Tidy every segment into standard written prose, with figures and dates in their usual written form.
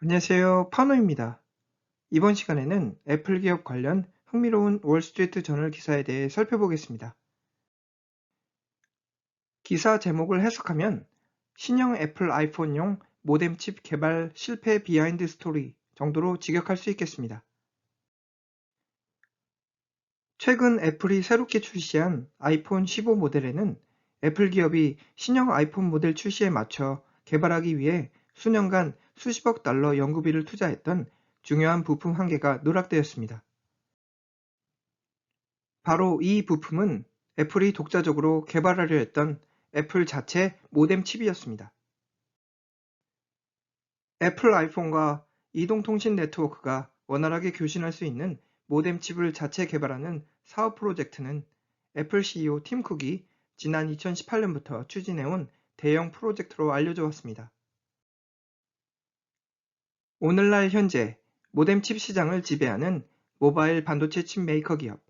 안녕하세요. 파노입니다. 이번 시간에는 애플 기업 관련 흥미로운 월스트리트 저널 기사에 대해 살펴보겠습니다. 기사 제목을 해석하면 신형 애플 아이폰용 모뎀 칩 개발 실패 비하인드 스토리 정도로 직역할 수 있겠습니다. 최근 애플이 새롭게 출시한 아이폰 15 모델에는 애플 기업이 신형 아이폰 모델 출시에 맞춰 개발하기 위해 수년간 수십억 달러 연구비를 투자했던 중요한 부품 한 개가 누락되었습니다. 바로 이 부품은 애플이 독자적으로 개발하려 했던 애플 자체 모뎀 칩이었습니다. 애플 아이폰과 이동통신 네트워크가 원활하게 교신할 수 있는 모뎀 칩을 자체 개발하는 사업 프로젝트는 애플 CEO 팀 쿡이 지난 2018년부터 추진해온 대형 프로젝트로 알려져 왔습니다. 오늘날 현재 모뎀 칩 시장을 지배하는 모바일 반도체 칩 메이커 기업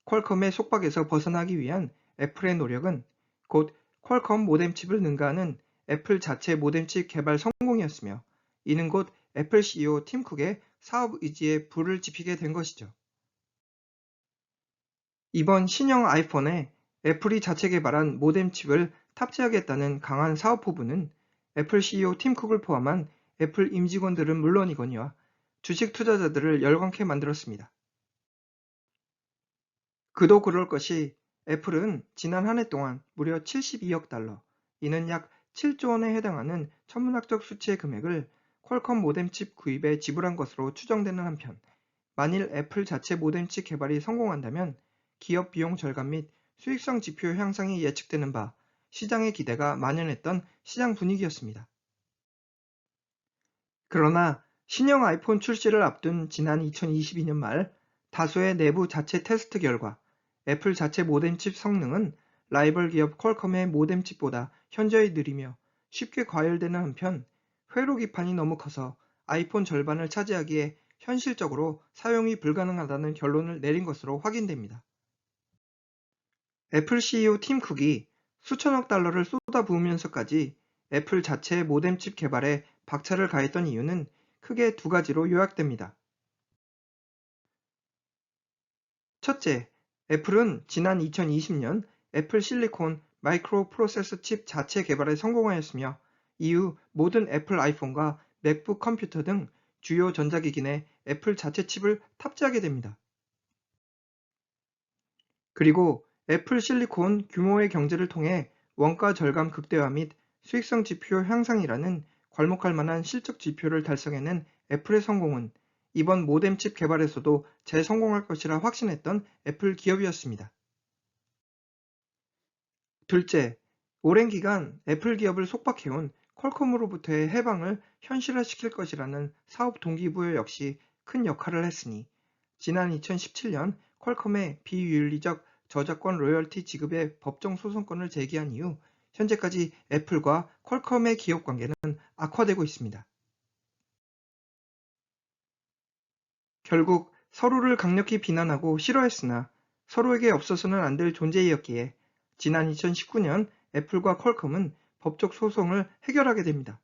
퀄컴의 속박에서 벗어나기 위한 애플의 노력은 곧 퀄컴 모뎀 칩을 능가하는 애플 자체 모뎀 칩 개발 성공이었으며 이는 곧 애플 CEO 팀 쿡의 사업 의지에 불을 지피게 된 것이죠. 이번 신형 아이폰에 애플이 자체 개발한 모뎀 칩을 탑재하겠다는 강한 사업 포부는 애플 CEO 팀 쿡을 포함한 애플 임직원들은 물론이거니와 주식 투자자들을 열광케 만들었습니다. 그도 그럴 것이 애플은 지난 한 해 동안 무려 72억 달러, 이는 약 7조 원에 해당하는 천문학적 수치의 금액을 퀄컴 모뎀칩 구입에 지불한 것으로 추정되는 한편, 만일 애플 자체 모뎀칩 개발이 성공한다면 기업 비용 절감 및 수익성 지표 향상이 예측되는 바 시장의 기대가 만연했던 시장 분위기였습니다. 그러나 신형 아이폰 출시를 앞둔 지난 2022년 말 다수의 내부 자체 테스트 결과 애플 자체 모뎀칩 성능은 라이벌 기업 퀄컴의 모뎀칩보다 현저히 느리며 쉽게 과열되는 한편 회로 기판이 너무 커서 아이폰 절반을 차지하기에 현실적으로 사용이 불가능하다는 결론을 내린 것으로 확인됩니다. 애플 CEO 팀 쿡이 수천억 달러를 쏟아부으면서까지 애플 자체의 모뎀칩 개발에 박차를 가했던 이유는 크게 두 가지로 요약됩니다. 첫째, 애플은 지난 2020년 애플 실리콘 마이크로 프로세서 칩 자체 개발에 성공하였으며 이후 모든 애플 아이폰과 맥북 컴퓨터 등 주요 전자기기 내 애플 자체 칩을 탑재하게 됩니다. 그리고 애플 실리콘 규모의 경제를 통해 원가 절감 극대화 및 수익성 지표 향상이라는 괄목할 만한 실적 지표를 달성해낸 애플의 성공은 이번 모뎀 칩 개발에서도 재성공할 것이라 확신했던 애플 기업이었습니다. 둘째, 오랜 기간 애플 기업을 속박해온 퀄컴으로부터의 해방을 현실화시킬 것이라는 사업 동기부여 역시 큰 역할을 했으니 지난 2017년 퀄컴의 비윤리적 저작권 로열티 지급의 법정 소송권을 제기한 이후 현재까지 애플과 퀄컴의 기업 관계는 악화되고 있습니다. 결국 서로를 강력히 비난하고 싫어했으나 서로에게 없어서는 안 될 존재이었기에 지난 2019년 애플과 퀄컴은 법적 소송을 해결하게 됩니다.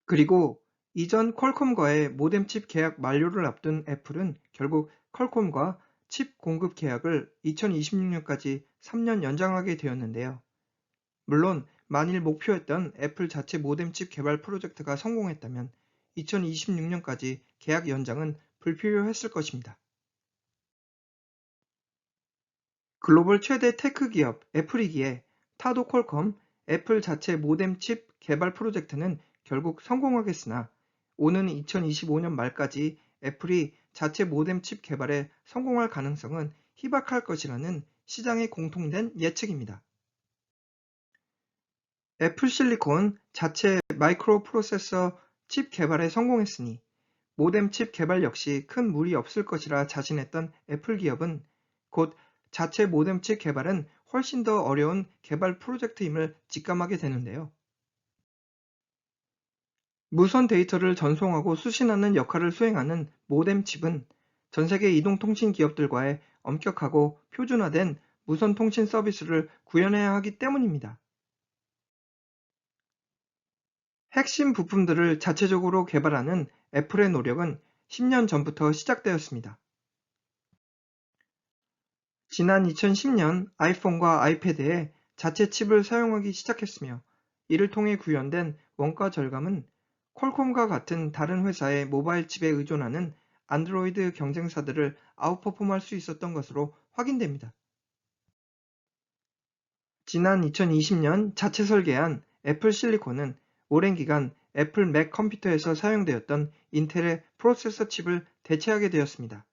그리고 이전 퀄컴과의 모뎀 칩 계약 만료를 앞둔 애플은 결국 퀄컴과 칩 공급 계약을 2026년까지 3년 연장하게 되었는데요. 물론 만일 목표했던 애플 자체 모뎀 칩 개발 프로젝트가 성공했다면 2026년까지 계약 연장은 불필요했을 것입니다. 글로벌 최대 테크 기업 애플이기에 타도 퀄컴, 애플 자체 모뎀 칩 개발 프로젝트는 결국 성공하겠으나 오는 2025년 말까지 애플이 자체 모뎀 칩 개발에 성공할 가능성은 희박할 것이라는 시장의 공통된 예측입니다. 애플 실리콘 자체 마이크로 프로세서 칩 개발에 성공했으니 모뎀 칩 개발 역시 큰 무리 없을 것이라 자신했던 애플 기업은 곧 자체 모뎀 칩 개발은 훨씬 더 어려운 개발 프로젝트임을 직감하게 되는데요. 무선 데이터를 전송하고 수신하는 역할을 수행하는 모뎀 칩은 전 세계 이동통신 기업들과의 엄격하고 표준화된 무선 통신 서비스를 구현해야 하기 때문입니다. 핵심 부품들을 자체적으로 개발하는 애플의 노력은 10년 전부터 시작되었습니다. 지난 2010년 아이폰과 아이패드에 자체 칩을 사용하기 시작했으며, 이를 통해 구현된 원가 절감은 퀄콤과 같은 다른 회사의 모바일 칩에 의존하는 안드로이드 경쟁사들을 아웃퍼폼할 수 있었던 것으로 확인됩니다. 지난 2020년 자체 설계한 애플 실리콘은 오랜 기간 애플 맥 컴퓨터에서 사용되었던 인텔의 프로세서 칩을 대체하게 되었습니다.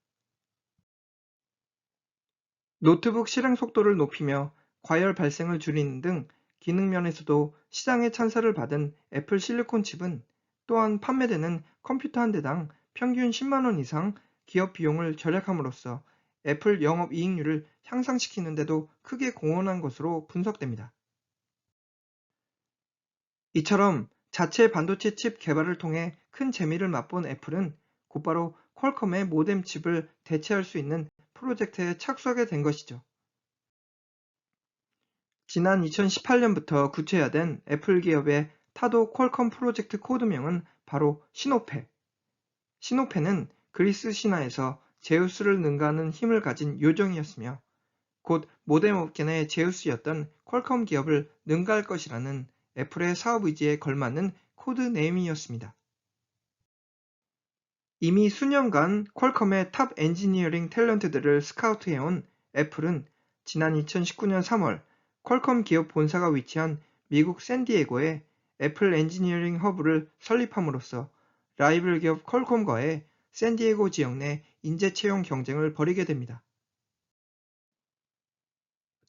노트북 실행 속도를 높이며 과열 발생을 줄이는 등 기능 면에서도 시장의 찬사를 받은 애플 실리콘 칩은 또한 판매되는 컴퓨터 한 대당 평균 10만 원 이상 기업 비용을 절약함으로써 애플 영업이익률을 향상시키는 데도 크게 공헌한 것으로 분석됩니다. 이처럼 자체 반도체 칩 개발을 통해 큰 재미를 맛본 애플은 곧바로 퀄컴의 모뎀 칩을 대체할 수 있는 프로젝트에 착수하게 된 것이죠. 지난 2018년부터 구체화된 애플 기업의 타도 퀄컴 프로젝트 코드명은 바로 시노페. 시노페는 그리스 신화에서 제우스를 능가하는 힘을 가진 요정이었으며, 곧 모뎀 업계 내 제우스였던 퀄컴 기업을 능가할 것이라는 애플의 사업 의지에 걸맞는 코드 네임이었습니다. 이미 수년간 퀄컴의 탑 엔지니어링 탤런트들을 스카우트해온 애플은 지난 2019년 3월 퀄컴 기업 본사가 위치한 미국 샌디에고에 애플 엔지니어링 허브를 설립함으로써 라이벌 기업 퀄컴과의 샌디에고 지역 내 인재 채용 경쟁을 벌이게 됩니다.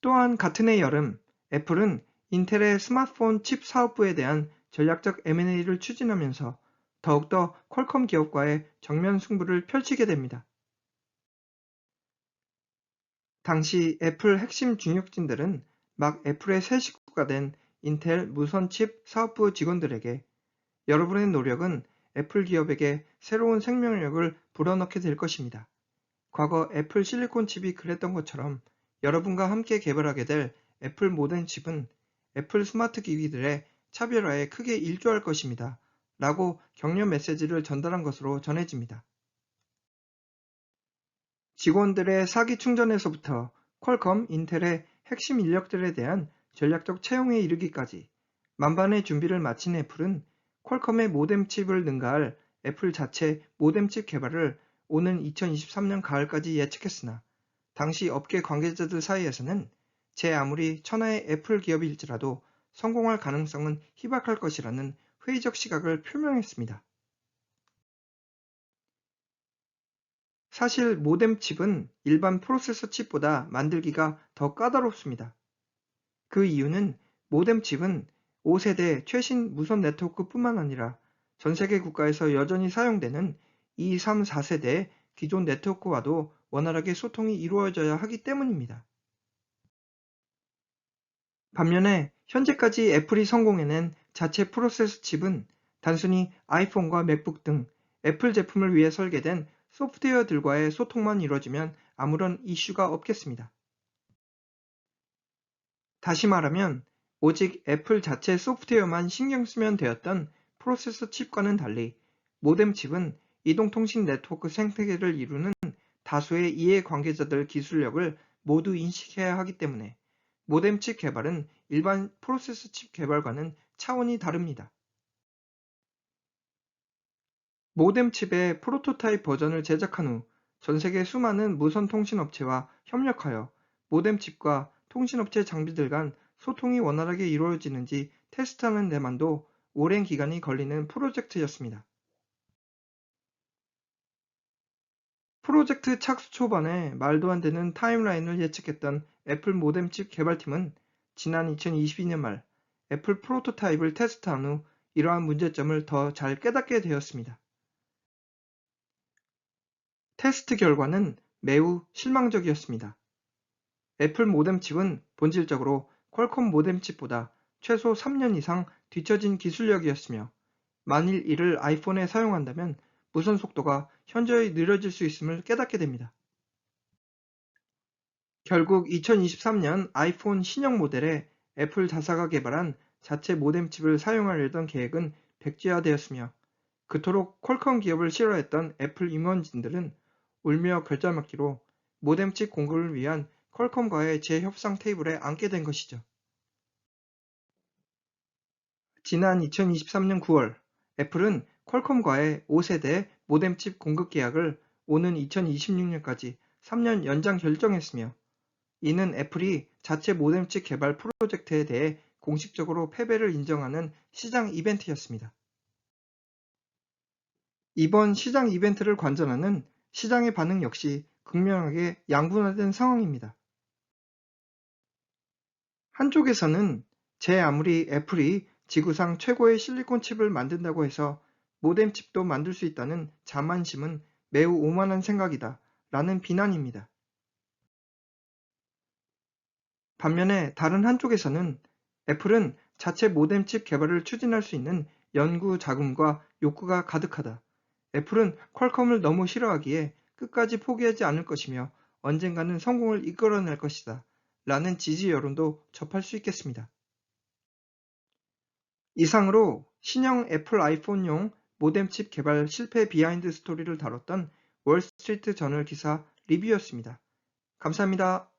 또한 같은 해 여름, 애플은 인텔의 스마트폰 칩 사업부에 대한 전략적 M&A를 추진하면서 더욱더 퀄컴 기업과의 정면 승부를 펼치게 됩니다. 당시 애플 핵심 중역진들은 막 애플의 새 식구가 된 인텔 무선 칩 사업부 직원들에게 여러분의 노력은 애플 기업에게 새로운 생명력을 불어넣게 될 것입니다. 과거 애플 실리콘 칩이 그랬던 것처럼 여러분과 함께 개발하게 될 애플 모뎀 칩은 애플 스마트 기기들의 차별화에 크게 일조할 것입니다. 라고 격려 메시지를 전달한 것으로 전해집니다. 직원들의 사기 충전에서부터 퀄컴, 인텔의 핵심 인력들에 대한 전략적 채용에 이르기까지 만반의 준비를 마친 애플은 퀄컴의 모뎀 칩을 능가할 애플 자체 모뎀 칩 개발을 오는 2023년 가을까지 예측했으나, 당시 업계 관계자들 사이에서는 제 아무리 천하의 애플 기업일지라도 성공할 가능성은 희박할 것이라는 회의적 시각을 표명했습니다. 사실 모뎀 칩은 일반 프로세서 칩보다 만들기가 더 까다롭습니다. 그 이유는 모뎀 칩은 5세대 최신 무선 네트워크뿐만 아니라 전 세계 국가에서 여전히 사용되는 2, 3, 4세대의 기존 네트워크와도 원활하게 소통이 이루어져야 하기 때문입니다. 반면에 현재까지 애플이 성공해낸 자체 프로세서 칩은 단순히 아이폰과 맥북 등 애플 제품을 위해 설계된 소프트웨어들과의 소통만 이루어지면 아무런 이슈가 없겠습니다. 다시 말하면 오직 애플 자체 소프트웨어만 신경 쓰면 되었던 프로세서 칩과는 달리 모뎀 칩은 이동통신 네트워크 생태계를 이루는 다수의 이해 관계자들 기술력을 모두 인식해야 하기 때문에 모뎀 칩 개발은 일반 프로세서 칩 개발과는 차원이 다릅니다. 모뎀 칩의 프로토타입 버전을 제작한 후 전 세계 수많은 무선 통신업체와 협력하여 모뎀 칩과 통신업체 장비들 간 소통이 원활하게 이루어지는지 테스트하는 데만도 오랜 기간이 걸리는 프로젝트였습니다. 프로젝트 착수 초반에 말도 안 되는 타임라인을 예측했던 애플 모뎀 칩 개발팀은 지난 2022년 말 애플 프로토타입을 테스트한 후 이러한 문제점을 더 잘 깨닫게 되었습니다. 테스트 결과는 매우 실망적이었습니다. 애플 모뎀 칩은 본질적으로 퀄컴 모뎀 칩보다 최소 3년 이상 뒤처진 기술력이었으며, 만일 이를 아이폰에 사용한다면 무선 속도가 현저히 느려질 수 있음을 깨닫게 됩니다. 결국 2023년 아이폰 신형 모델에 애플 자사가 개발한 자체 모뎀 칩을 사용하려던 계획은 백지화되었으며 그토록 퀄컴 기업을 싫어했던 애플 임원진들은 울며 결절맞기로 모뎀칩 공급을 위한 퀄컴과의 재협상 테이블에 앉게 된 것이죠. 지난 2023년 9월, 애플은 퀄컴과의 5세대 모뎀칩 공급 계약을 오는 2026년까지 3년 연장 결정했으며, 이는 애플이 자체 모뎀칩 개발 프로젝트에 대해 공식적으로 패배를 인정하는 시장 이벤트였습니다. 이번 시장 이벤트를 관전하는 시장의 반응 역시 극명하게 양분화된 상황입니다. 한쪽에서는 제 아무리 애플이 지구상 최고의 실리콘 칩을 만든다고 해서 모뎀 칩도 만들 수 있다는 자만심은 매우 오만한 생각이다 라는 비난입니다. 반면에 다른 한쪽에서는 애플은 자체 모뎀 칩 개발을 추진할 수 있는 연구 자금과 욕구가 가득하다. 애플은 퀄컴을 너무 싫어하기에 끝까지 포기하지 않을 것이며 언젠가는 성공을 이끌어낼 것이다 라는 지지 여론도 접할 수 있겠습니다. 이상으로 신형 애플 아이폰용 모뎀칩 개발 실패 비하인드 스토리를 다뤘던 월스트리트 저널 기사 리뷰였습니다. 감사합니다.